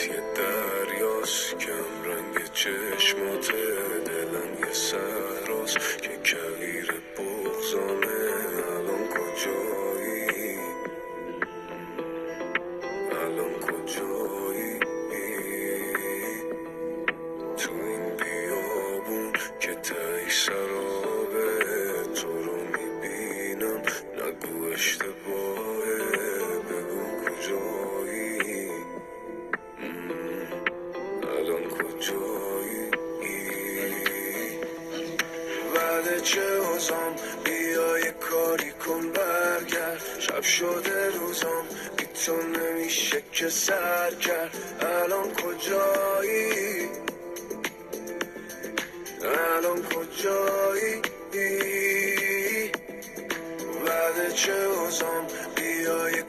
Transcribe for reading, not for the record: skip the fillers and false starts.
یه دریاست کم رنگ چشمات، دلم یه سهراست که کویر بغضامه. الان کجایی؟ الان کجایی؟ تو این بیابون که تایی سرابه، تو رو میبینم نگو اشتباهه، بگو کجایی؟ الان کجایی؟ بعد چه اوزام بیا یه کاری کن برگرد، شب شده روزام بی تو نمیشه که سر کرد. الان کجایی؟ الان کجایی؟ بعد چه اوزام بیا یه